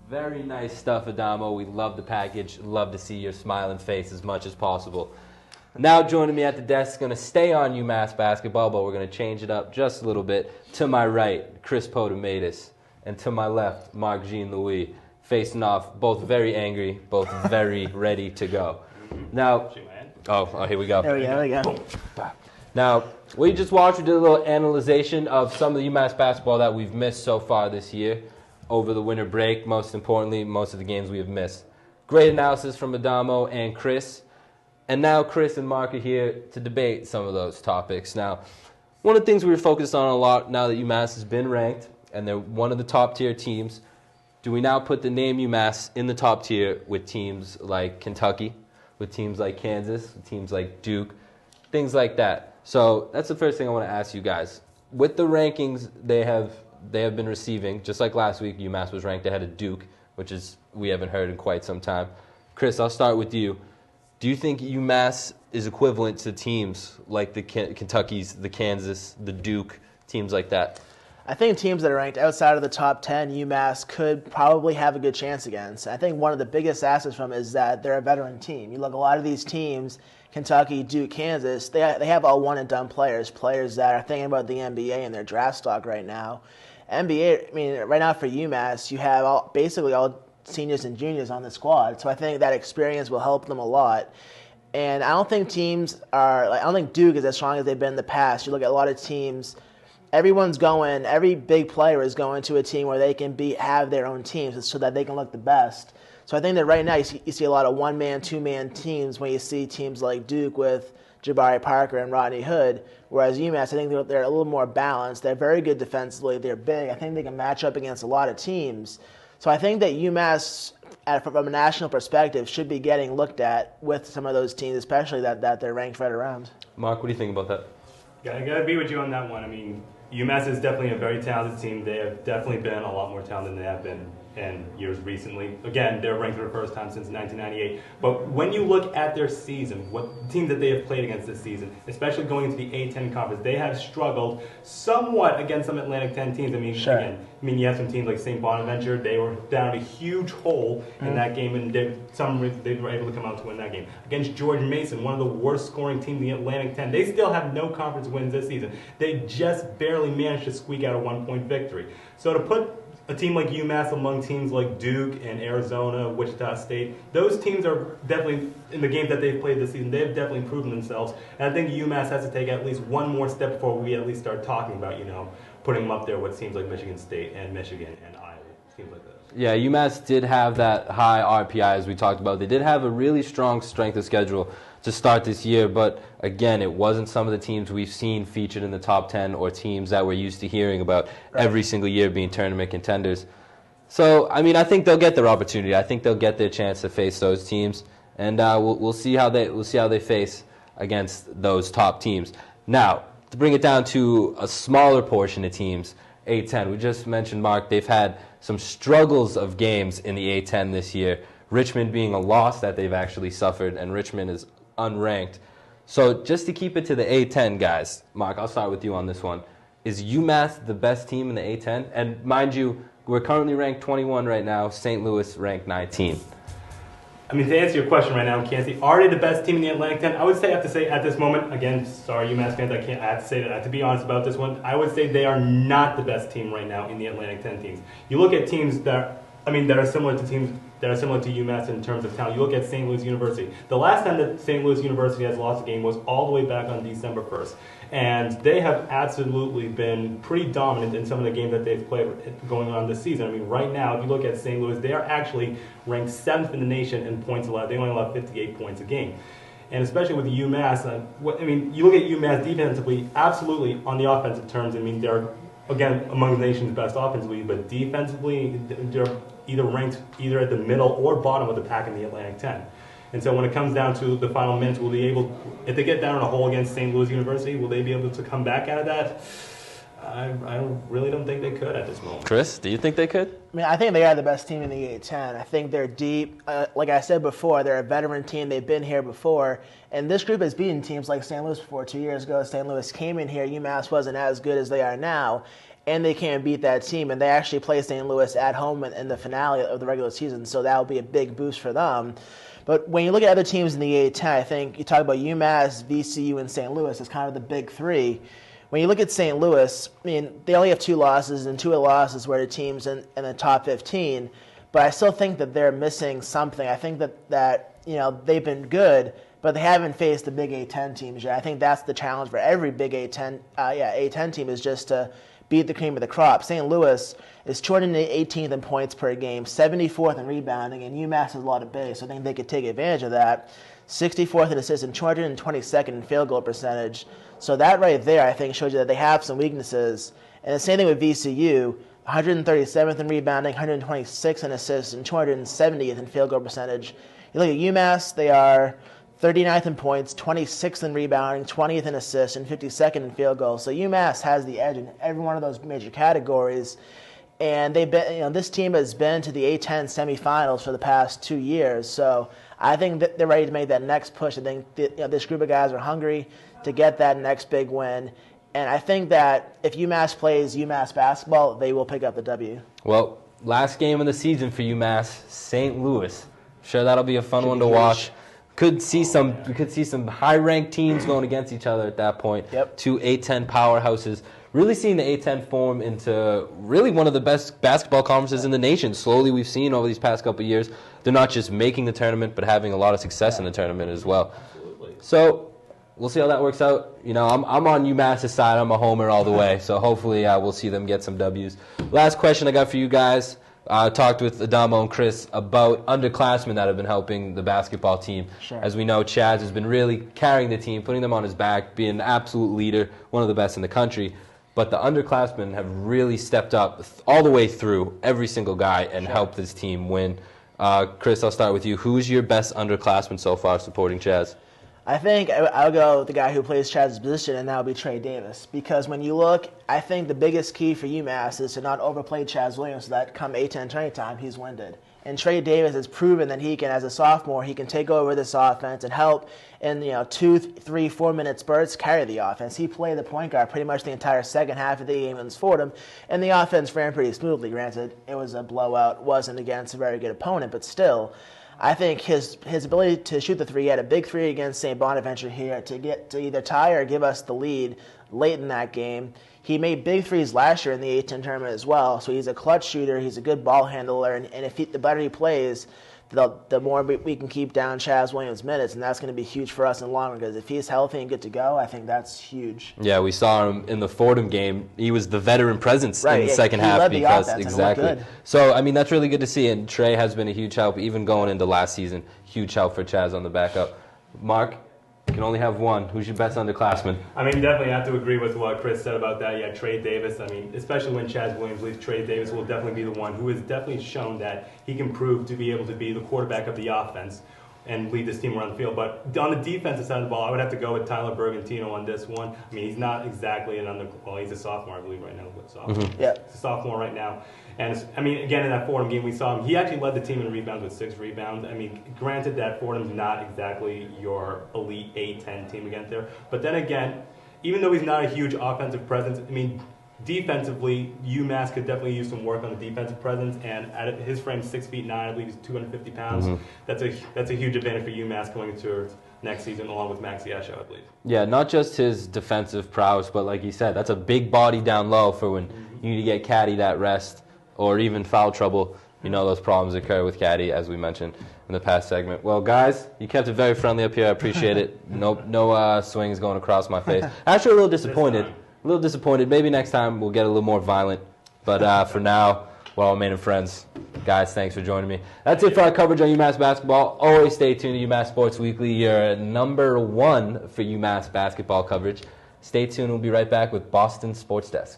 Very nice stuff, Adamo. We love the package. Love to see your smiling face as much as possible. Now joining me at the desk, going to stay on UMass basketball, but we're going to change it up just a little bit. To my right, Chris Potomatis. And to my left, Mark Jean-Louis. Facing off, both very angry, both very ready to go. Now, here we go. There we go. Now, we just watched, we did a little analyzation of some of the UMass basketball that we've missed so far this year over the winter break. Most importantly, most of the games we have missed. Great analysis from Adamo and Chris. And now Chris and Mark are here to debate some of those topics. Now, one of the things we were focused on a lot now that UMass has been ranked and they're one of the top tier teams, do we now put the name UMass in the top tier with teams like Kentucky, with teams like Kansas, with teams like Duke, things like that? So that's the first thing I want to ask you guys. With the rankings they have been receiving, just like last week, UMass was ranked ahead of Duke, which is we haven't heard in quite some time. Chris, I'll start with you. Do you think UMass is equivalent to teams like the Kentuckys, the Kansas, the Duke, teams like that? I think teams that are ranked outside of the top 10, UMass could probably have a good chance against. I think one of the biggest assets from is that they're a veteran team. You look at a lot of these teams, Kentucky, Duke, Kansas, they have all one-and-done players that are thinking about the NBA and their draft stock right now. NBA, I mean, right now for UMass, you have basically all seniors and juniors on the squad. So I think that experience will help them a lot. And I don't think I don't think Duke is as strong as they've been in the past. You look at a lot of teams, every big player is going to a team where they can have their own teams so that they can look the best. So I think that right now you see a lot of one-man, two-man teams when you see teams like Duke with Jabari Parker and Rodney Hood, whereas UMass, I think they're a little more balanced. They're very good defensively. They're big. I think they can match up against a lot of teams. So I think that UMass, from a national perspective, should be getting looked at with some of those teams, especially that they're ranked right around. Mark, what do you think about that? Yeah, I got to be with you on that one. I mean, UMass is definitely a very talented team. They have definitely been a lot more talented than they have been in years recently. Again, they're ranked for the first time since 1998. But when you look at their season, what teams that they have played against this season, especially going into the A10 conference, they have struggled somewhat against some Atlantic 10 teams. I mean, sure. Again, you have some teams like St. Bonaventure. They were down a huge hole in that game, and they were able to come out to win that game. Against George Mason, one of the worst scoring teams in the Atlantic 10. They still have no conference wins this season. They just barely managed to squeak out a one-point victory. So to put a team like UMass among teams like Duke and Arizona, Wichita State, those teams are definitely, in the games that they've played this season, they've definitely proven themselves. And I think UMass has to take at least one more step before we at least start talking about, putting them up there with teams like Michigan State and Michigan and Iowa, teams like that. Yeah, UMass did have that high RPI as we talked about. They did have a really strong strength of schedule to start this year, but again, it wasn't some of the teams we've seen featured in the top 10 or teams that we're used to hearing about every single year being tournament contenders. So, I mean, I think they'll get their opportunity. I think they'll get their chance to face those teams, and we'll see how they face against those top teams. Now, to bring it down to a smaller portion of teams, A10. We just mentioned, Mark, they've had some struggles of games in the A10 this year. Richmond being a loss that they've actually suffered, and Richmond is unranked. So just to keep it to the A10, guys, Mark, I'll start with you on this one. Is UMass the best team in the A10? And mind you, we're currently ranked 21 right now. St. Louis ranked 19. I mean, to answer your question right now, Kansas, are they the best team in the Atlantic 10? I would have to say at this moment, again, sorry, UMass fans, I have to say that. I have to be honest about this one. I would say they are not the best team right now in the Atlantic 10 teams. You look at teams that are similar to teams that are similar to UMass in terms of talent. You look at St. Louis University. The last time that St. Louis University has lost a game was all the way back on December 1st. And they have absolutely been pretty dominant in some of the games that they've played going on this season. I mean, right now, if you look at St. Louis, they are actually ranked 7th in the nation in points allowed. They only allow 58 points a game. And especially with UMass, you look at UMass defensively, absolutely on the offensive terms, I mean, they're, again, among the nation's best offensively, but defensively, they're either ranked either at the middle or bottom of the pack in the Atlantic 10. And so when it comes down to the final minutes, will they if they get down in a hole against St. Louis University, will they be able to come back out of that? I really don't think they could at this moment. Chris, do you think they could? I mean, I think they are the best team in the A10. I think they're deep. Like I said before, they're a veteran team. They've been here before. And this group has beaten teams like St. Louis before 2 years ago. St. Louis came in here. UMass wasn't as good as they are now. and they can't beat that team, and they actually play St. Louis at home in the finale of the regular season, so that will be a big boost for them. But when you look at other teams in the A-10, I think you talk about UMass, VCU, and St. Louis as kind of the big three. When you look at St. Louis, I mean, they only have 2 losses, and 2 of the losses were to teams in the top 15. But I still think that they're missing something. I think that they've been good, but they haven't faced the big A-10 teams yet. I think that's the challenge for every big A-10 team, is just to beat the cream of the crop. St. Louis is 218th in points per game, 74th in rebounding, and UMass has a lot of base, so I think they could take advantage of that. 64th in assists and 222nd in field goal percentage. So that right there, I think, shows you that they have some weaknesses. And the same thing with VCU, 137th in rebounding, 126th in assists, and 270th in field goal percentage. You look at UMass, they are 39th in points, 26th in rebounding, 20th in assists, and 52nd in field goals. So UMass has the edge in every one of those major categories. And they've been, this team has been to the A-10 semifinals for the past 2 years. So I think that they're ready to make that next push. I think this group of guys are hungry to get that next big win. And I think that if UMass plays UMass basketball, they will pick up the W. Well, last game of the season for UMass, St. Louis. Sure, that'll be a fun one to watch. We could see some high-ranked teams going against each other at that point. Yep. 2 A-10 powerhouses. Really seeing the A-10 form into really one of the best basketball conferences in the nation. Slowly, we've seen over these past couple of years, they're not just making the tournament, but having a lot of success in the tournament as well. Absolutely. So we'll see how that works out. I'm on UMass's side. I'm a homer all the way. So hopefully we'll see them get some W's. Last question I got for you guys. I talked with Adamo and Chris about underclassmen that have been helping the basketball team. Sure. As we know, Chaz has been really carrying the team, putting them on his back, being an absolute leader, one of the best in the country. But the underclassmen have really stepped up all the way through, every single guy, and helped this team win. Chris, I'll start with you. Who's your best underclassman so far supporting Chaz? I think I'll go with the guy who plays Chaz's position, and that would be Trey Davis. Because when you look, I think the biggest key for UMass is to not overplay Chaz Williams so that come A-10 tourney time, he's winded. And Trey Davis has proven that he can, as a sophomore, he can take over this offense and help in 2, 3, 4 minute spurts carry the offense. He played the point guard pretty much the entire second half of the game against Fordham, and the offense ran pretty smoothly. Granted, it was a blowout, wasn't against a very good opponent, but still, I think his ability to shoot the three, he had a big three against St. Bonaventure here to either tie or give us the lead late in that game. He made big threes last year in the A-10 tournament as well, so he's a clutch shooter, he's a good ball handler, and if the better he plays, the more we can keep down Chaz Williams' minutes, and that's going to be huge for us in the long run, because if he's healthy and good to go, I think that's huge. Yeah, we saw him in the Fordham game. He was the veteran presence in the second half. Led the offense, exactly. and it looked good. So, I mean, that's really good to see, and Trey has been a huge help, even going into last season. Huge help for Chaz on the backup. Mark, you can only have one. Who's your best underclassman? I mean, definitely have to agree with what Chris said about that. Yeah, Trey Davis. I mean, especially when Chaz Williams leaves, Trey Davis will definitely be the one who has definitely shown that he can prove to be able to be the quarterback of the offense and lead this team around the field. But on the defensive side of the ball, I would have to go with Tyler Bergantino on this one. I mean, he's not exactly he's a sophomore, I believe, right now. Sophomore. Mm-hmm. Yeah. He's a sophomore right now. And, I mean, again, in that Fordham game, we saw him. He actually led the team in rebounds with 6 rebounds. I mean, granted that Fordham's not exactly your elite A-10 team against there. But then again, even though he's not a huge offensive presence, I mean, defensively, UMass could definitely use some work on the defensive presence. And at his frame, 6'9", I believe he's 250 pounds. Mm-hmm. That's a huge advantage for UMass going into next season, along with Maxi Esho, I believe. Yeah, not just his defensive prowess, but like you said, that's a big body down low for when you need to get Caddy that rest or even foul trouble. You know those problems occur with Caddy, as we mentioned in the past segment. Well, guys, you kept it very friendly up here. I appreciate it. No swings going across my face. Actually, a little disappointed. Maybe next time we'll get a little more violent. But for now, we're all remaining friends. Guys, thanks for joining me. That's it for our coverage on UMass basketball. Always stay tuned to UMass Sports Weekly, your number 1 for UMass basketball coverage. Stay tuned. We'll be right back with Boston Sports Desk.